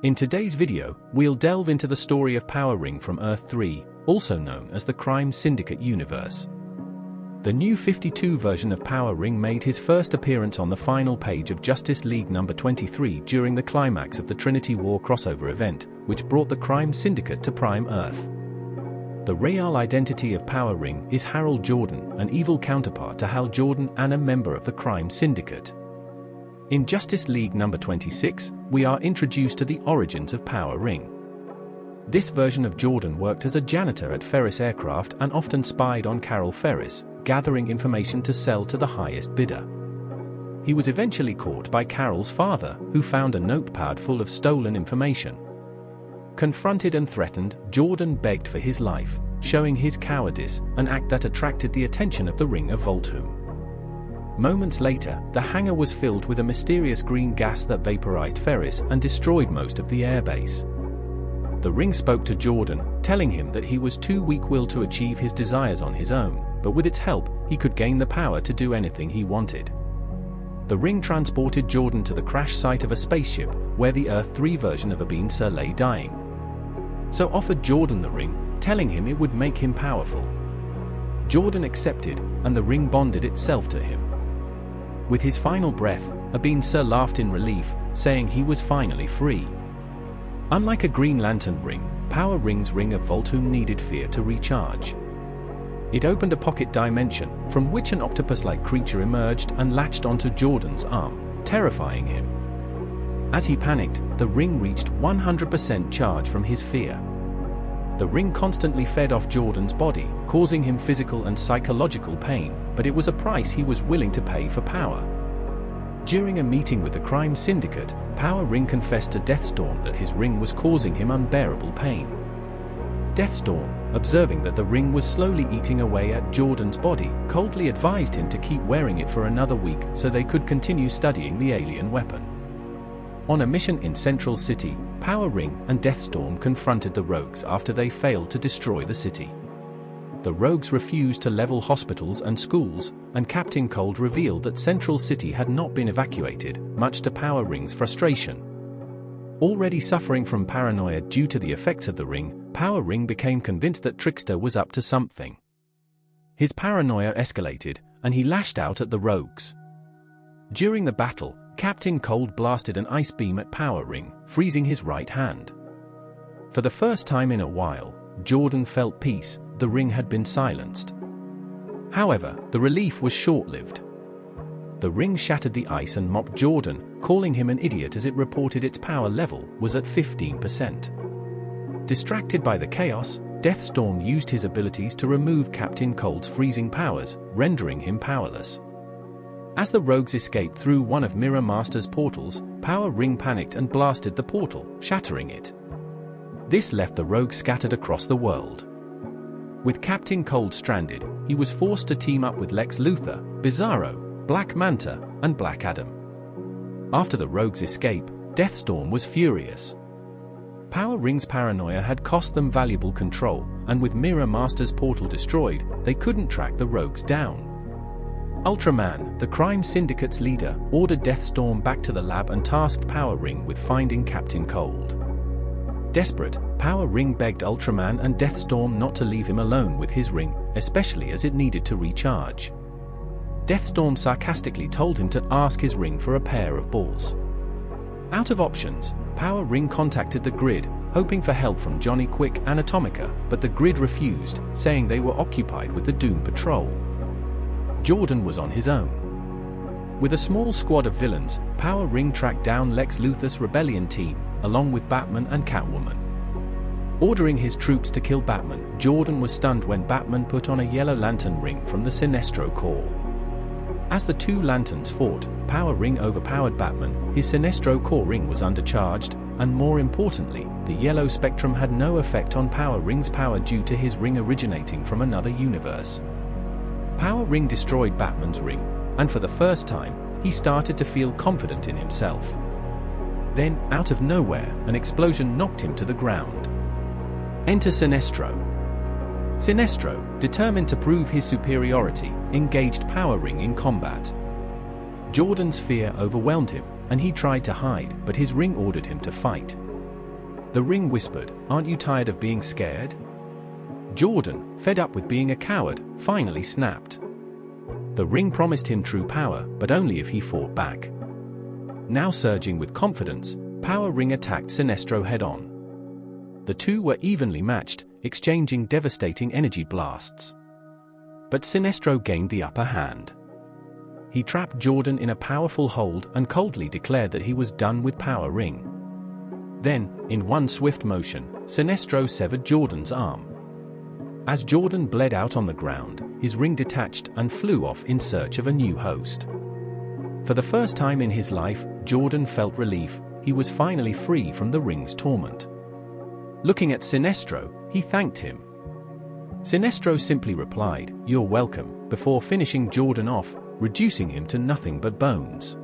In today's video, we'll delve into the story of Power Ring from Earth 3, also known as the Crime Syndicate universe. The new 52 version of Power Ring made his first appearance on the final page of Justice League number 23 during the climax of the Trinity War crossover event, which brought the Crime Syndicate to Prime Earth. The real identity of Power Ring is Harold Jordan, an evil counterpart to Hal Jordan and a member of the Crime Syndicate. In Justice League number 26, we are introduced to the origins of Power Ring. This version of Jordan worked as a janitor at Ferris Aircraft and often spied on Carol Ferris, gathering information to sell to the highest bidder. He was eventually caught by Carol's father, who found a notepad full of stolen information. Confronted and threatened, Jordan begged for his life, showing his cowardice, an act that attracted the attention of the Ring of Volthoom. Moments later, the hangar was filled with a mysterious green gas that vaporized Ferris and destroyed most of the airbase. The Ring spoke to Jordan, telling him that he was too weak-willed to achieve his desires on his own, but with its help, he could gain the power to do anything he wanted. The Ring transported Jordan to the crash site of a spaceship, where the Earth 3 version of Abin Sur lay dying. So offered Jordan the Ring, telling him it would make him powerful. Jordan accepted, and the Ring bonded itself to him. With his final breath, Abin Sur laughed in relief, saying he was finally free. Unlike a Green Lantern ring, Power Ring's Ring of Volthoom needed fear to recharge. It opened a pocket dimension, from which an octopus-like creature emerged and latched onto Jordan's arm, terrifying him. As he panicked, the Ring reached 100% charge from his fear. The Ring constantly fed off Jordan's body, causing him physical and psychological pain, but it was a price he was willing to pay for power. During a meeting with the Crime Syndicate, Power Ring confessed to Deathstorm that his ring was causing him unbearable pain. Deathstorm, observing that the ring was slowly eating away at Jordan's body, coldly advised him to keep wearing it for another week so they could continue studying the alien weapon. On a mission in Central City, Power Ring and Deathstorm confronted the Rogues after they failed to destroy the city. The Rogues refused to level hospitals and schools, and Captain Cold revealed that Central City had not been evacuated, much to Power Ring's frustration. Already suffering from paranoia due to the effects of the Ring, Power Ring became convinced that Trickster was up to something. His paranoia escalated, and he lashed out at the Rogues. During the battle, Captain Cold blasted an ice beam at Power Ring, freezing his right hand. For the first time in a while, Jordan felt peace. The Ring had been silenced. However, the relief was short-lived. The Ring shattered the ice and mocked Jordan, calling him an idiot as it reported its power level was at 15%. Distracted by the chaos, Deathstorm used his abilities to remove Captain Cold's freezing powers, rendering him powerless. As the Rogues escaped through one of Mirror Master's portals, Power Ring panicked and blasted the portal, shattering it. This left the Rogues scattered across the world. With Captain Cold stranded, he was forced to team up with Lex Luthor, Bizarro, Black Manta, and Black Adam. After the Rogues' escape, Deathstorm was furious. Power Ring's paranoia had cost them valuable control, and with Mirror Master's portal destroyed, they couldn't track the Rogues down. Ultraman, the Crime Syndicate's leader, ordered Deathstorm back to the lab and tasked Power Ring with finding Captain Cold. Desperate, Power Ring begged Ultraman and Deathstorm not to leave him alone with his ring, especially as it needed to recharge. Deathstorm sarcastically told him to ask his ring for a pair of balls. Out of options, Power Ring contacted the Grid, hoping for help from Johnny Quick and Atomica, but the Grid refused, saying they were occupied with the Doom Patrol. Jordan was on his own. With a small squad of villains, Power Ring tracked down Lex Luthor's rebellion team, along with Batman and Catwoman. Ordering his troops to kill Batman, Jordan was stunned when Batman put on a Yellow Lantern ring from the Sinestro Corps. As the two lanterns fought, Power Ring overpowered Batman, his Sinestro Corps ring was undercharged, and more importantly, the yellow spectrum had no effect on Power Ring's power due to his ring originating from another universe. Power Ring destroyed Batman's ring, and for the first time, he started to feel confident in himself. Then, out of nowhere, an explosion knocked him to the ground. Enter Sinestro. Sinestro, determined to prove his superiority, engaged Power Ring in combat. Jordan's fear overwhelmed him, and he tried to hide, but his ring ordered him to fight. The ring whispered, "Aren't you tired of being scared?" Jordan, fed up with being a coward, finally snapped. The ring promised him true power, but only if he fought back. Now surging with confidence, Power Ring attacked Sinestro head-on. The two were evenly matched, exchanging devastating energy blasts. But Sinestro gained the upper hand. He trapped Jordan in a powerful hold and coldly declared that he was done with Power Ring. Then, in one swift motion, Sinestro severed Jordan's arm. As Jordan bled out on the ground, his ring detached and flew off in search of a new host. For the first time in his life, Jordan felt relief. He was finally free from the ring's torment. Looking at Sinestro, he thanked him. Sinestro simply replied, "You're welcome," before finishing Jordan off, reducing him to nothing but bones.